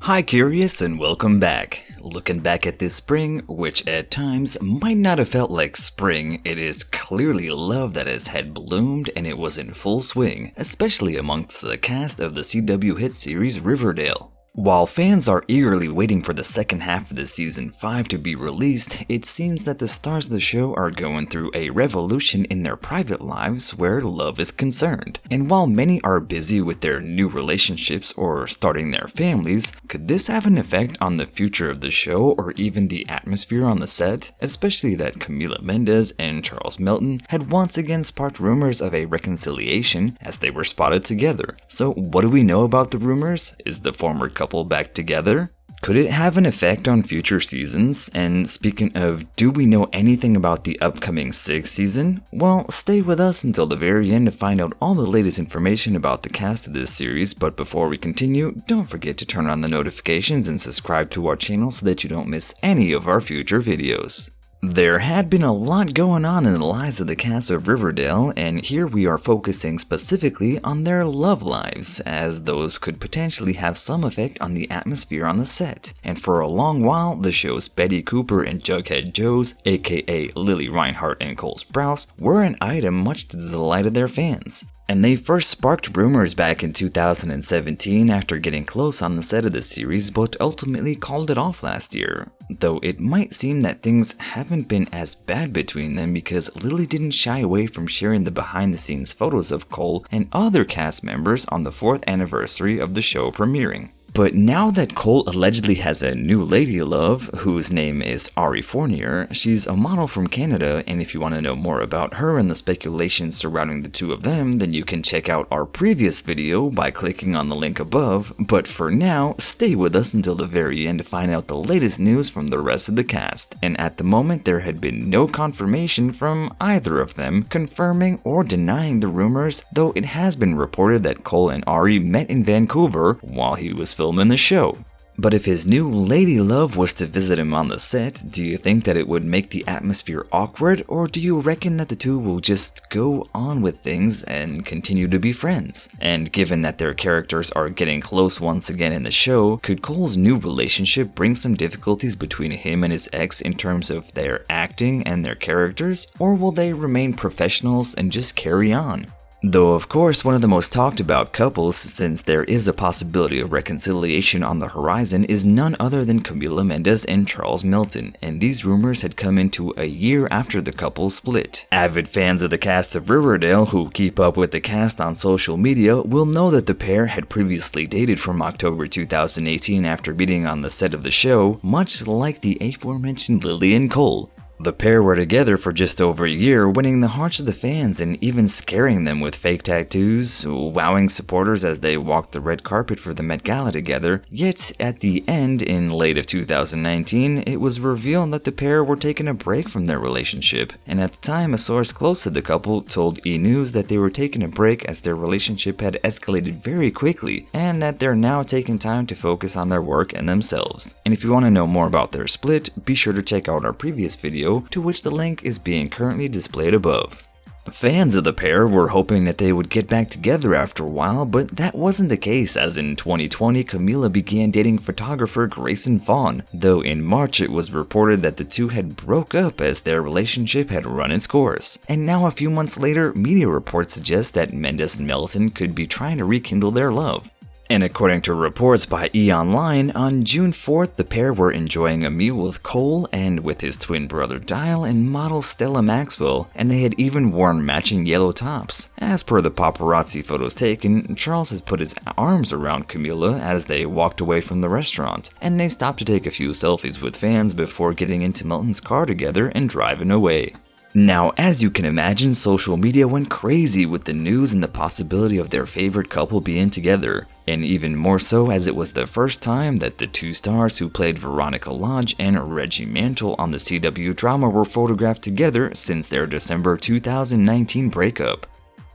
Hi Curious and welcome back. Looking back at this spring, which at times might not have felt like spring, it is clearly love that has had bloomed and it was in full swing, especially amongst the cast of the CW hit series Riverdale. While fans are eagerly waiting for the second half of the season 5 to be released, it seems that the stars of the show are going through a revolution in their private lives where love is concerned. And while many are busy with their new relationships or starting their families, could this have an effect on the future of the show or even the atmosphere on the set? Especially that Camila Mendes and Charles Melton had once again sparked rumors of a reconciliation as they were spotted together. So what do we know about the rumors? Is the former couple back together? Could it have an effect on future seasons? And speaking of, do we know anything about the upcoming 6th season? Well, stay with us until the very end to find out all the latest information about the cast of this series, but before we continue, don't forget to turn on the notifications and subscribe to our channel so that you don't miss any of our future videos. There had been a lot going on in the lives of the cast of Riverdale, and here we are focusing specifically on their love lives, as those could potentially have some effect on the atmosphere on the set. And for a long while, the show's Betty Cooper and Jughead Joes, aka Lily Reinhart and Cole Sprouse, were an item much to the delight of their fans. And they first sparked rumors back in 2017 after getting close on the set of the series, but ultimately called it off last year. Though it might seem that things haven't been as bad between them because Lily didn't shy away from sharing the behind-the-scenes photos of Cole and other cast members on the 4th anniversary of the show premiering. But now that Cole allegedly has a new lady love, whose name is Ari Fournier, she's a model from Canada, and if you want to know more about her and the speculations surrounding the two of them, then you can check out our previous video by clicking on the link above. But for now, stay with us until the very end to find out the latest news from the rest of the cast. And at the moment, there had been no confirmation from either of them confirming or denying the rumors, though it has been reported that Cole and Ari met in Vancouver while he was filming the show. But if his new lady love was to visit him on the set, do you think that it would make the atmosphere awkward, or do you reckon that the two will just go on with things and continue to be friends? And given that their characters are getting close once again in the show, could Cole's new relationship bring some difficulties between him and his ex in terms of their acting and their characters, or will they remain professionals and just carry on? Though of course one of the most talked about couples, since there is a possibility of reconciliation on the horizon, is none other than Camila Mendes and Charles Melton, and these rumors had come into a year after the couple split. Avid fans of the cast of Riverdale who keep up with the cast on social media will know that the pair had previously dated from October 2018 after meeting on the set of the show, much like the aforementioned Lily and Cole. The pair were together for just over a year, winning the hearts of the fans and even scaring them with fake tattoos, wowing supporters as they walked the red carpet for the Met Gala together. Yet at the end, in late of 2019, it was revealed that the pair were taking a break from their relationship. And at the time, a source close to the couple told E! News that they were taking a break as their relationship had escalated very quickly, and that they're now taking time to focus on their work and themselves. And if you want to know more about their split, be sure to check out our previous video, to which the link is being currently displayed above. Fans of the pair were hoping that they would get back together after a while, but that wasn't the case, as in 2020 Camila began dating photographer Grayson Vaughn, though in March it was reported that the two had broke up as their relationship had run its course. And now a few months later, media reports suggest that Mendes and Melton could be trying to rekindle their love. And according to reports by E! Online, on June 4th, the pair were enjoying a meal with Cole and with his twin brother Dial and model Stella Maxwell, and they had even worn matching yellow tops. As per the paparazzi photos taken, Charles has put his arms around Camila as they walked away from the restaurant, and they stopped to take a few selfies with fans before getting into Melton's car together and driving away. Now, as you can imagine, social media went crazy with the news and the possibility of their favorite couple being together, and even more so as it was the first time that the two stars who played Veronica Lodge and Reggie Mantle on the CW drama were photographed together since their December 2019 breakup.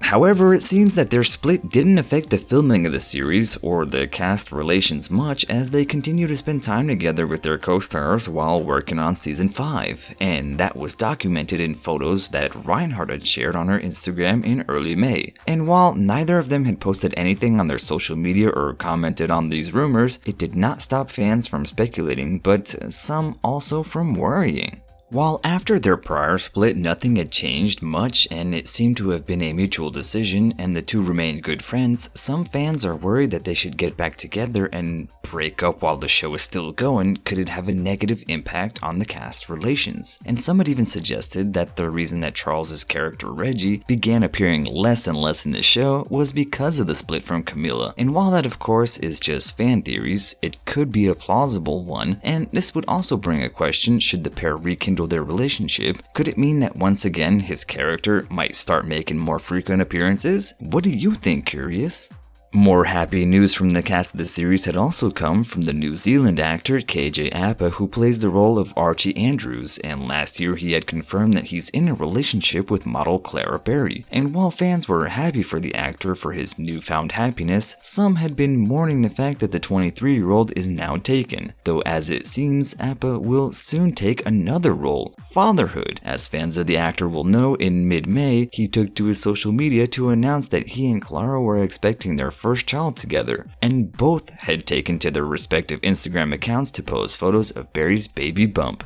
However, it seems that their split didn't affect the filming of the series or the cast relations much, as they continue to spend time together with their co-stars while working on season 5, and that was documented in photos that Reinhardt had shared on her Instagram in early May. And while neither of them had posted anything on their social media or commented on these rumors, it did not stop fans from speculating, but some also from worrying. While after their prior split nothing had changed much and it seemed to have been a mutual decision and the two remained good friends, some fans are worried that they should get back together and break up while the show is still going. Could it have a negative impact on the cast relations? And some had even suggested that the reason that Charles's character Reggie began appearing less and less in the show was because of the split from Camila. And while that of course is just fan theories, it could be a plausible one, and this would also bring a question: should the pair rekindle their relationship? Could it mean that once again his character might start making more frequent appearances? What do you think, Curious? More happy news from the cast of the series had also come from the New Zealand actor KJ Apa, who plays the role of Archie Andrews, and last year he had confirmed that he's in a relationship with model Clara Berry. And while fans were happy for the actor for his newfound happiness, some had been mourning the fact that the 23-year-old is now taken, though as it seems Apa will soon take another role, fatherhood. As fans of the actor will know, in mid-May he took to his social media to announce that he and Clara were expecting their first child together, and both had taken to their respective Instagram accounts to post photos of Barry's baby bump.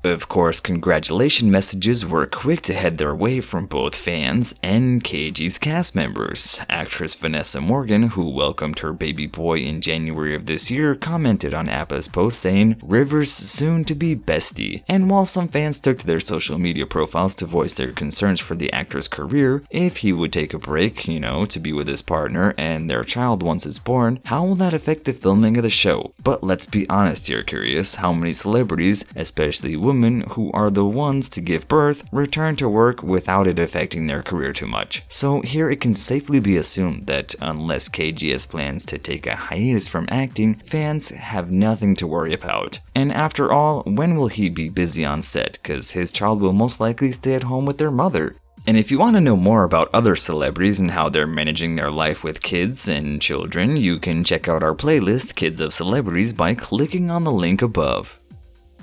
Of course, congratulation messages were quick to head their way from both fans and KG's cast members. Actress Vanessa Morgan, who welcomed her baby boy in January of this year, commented on Appa's post saying, "River's soon to be bestie." And while some fans took to their social media profiles to voice their concerns for the actor's career, if he would take a break, to be with his partner and their child once it's born, how will that affect the filming of the show? But let's be honest here, Curious, how many celebrities, especially women who are the ones to give birth, return to work without it affecting their career too much? So here it can safely be assumed that unless KG has plans to take a hiatus from acting, fans have nothing to worry about. And after all, when will he be busy on set? Cause his child will most likely stay at home with their mother. And if you want to know more about other celebrities and how they're managing their life with kids and children, you can check out our playlist, Kids of Celebrities, by clicking on the link above.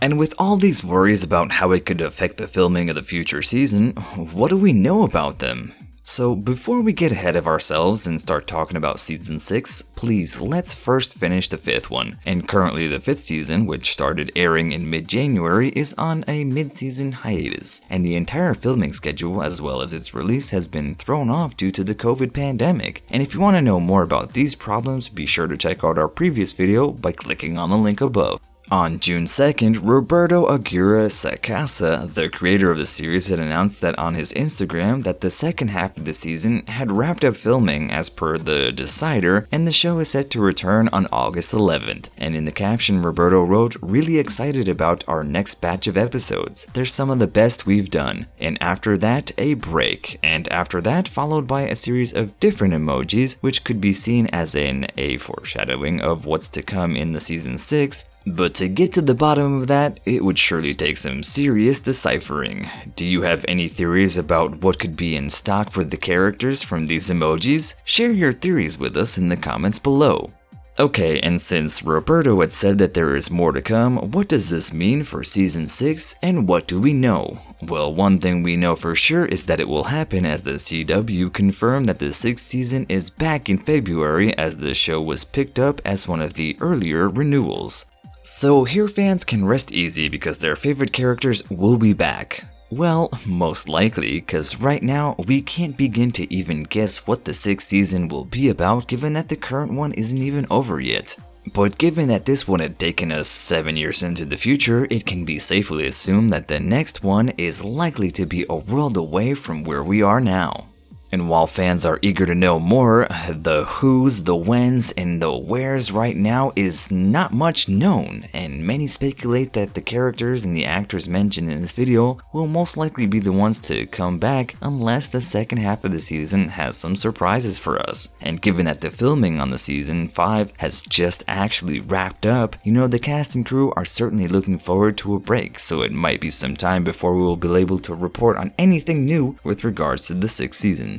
And with all these worries about how it could affect the filming of the future season, what do we know about them? So before we get ahead of ourselves and start talking about season 6, please let's first finish the 5th one. And currently the 5th season, which started airing in mid-January, is on a mid-season hiatus. And the entire filming schedule as well as its release has been thrown off due to the COVID pandemic. And if you want to know more about these problems, be sure to check out our previous video by clicking on the link above. On June 2nd, Roberto Aguirre Sacasa, the creator of the series, had announced that on his Instagram that the second half of the season had wrapped up filming as per the Decider, and the show is set to return on August 11th. And in the caption, Roberto wrote, "Really excited about our next batch of episodes. They're some of the best we've done." And after that, a break. And after that, followed by a series of different emojis, which could be seen as a foreshadowing of what's to come in the season 6. But to get to the bottom of that, it would surely take some serious deciphering. Do you have any theories about what could be in stock for the characters from these emojis? Share your theories with us in the comments below. Okay, and since Roberto had said that there is more to come, what does this mean for season 6 and what do we know? Well, one thing we know for sure is that it will happen, as the CW confirmed that the 6th season is back in February, as the show was picked up as one of the earlier renewals. So here fans can rest easy because their favorite characters will be back. Well, most likely, cause right now we can't begin to even guess what the 6th season will be about, given that the current one isn't even over yet. But given that this one had taken us 7 years into the future, it can be safely assumed that the next one is likely to be a world away from where we are now. And while fans are eager to know more, the who's, the when's, and the where's right now is not much known, and many speculate that the characters and the actors mentioned in this video will most likely be the ones to come back unless the second half of the season has some surprises for us. And given that the filming on the season 5 has just actually wrapped up, the cast and crew are certainly looking forward to a break, so it might be some time before we will be able to report on anything new with regards to the 6th season.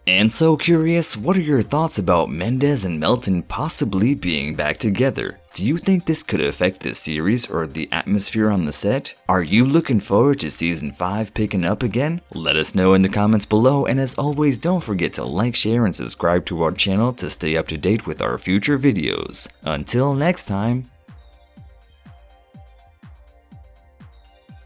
And so curious, what are your thoughts about Mendes and Melton possibly being back together? Do you think this could affect this series or the atmosphere on the set? Are you looking forward to season 5 picking up again? Let us know in the comments below, and as always, don't forget to like, share, and subscribe to our channel to stay up to date with our future videos. Until next time.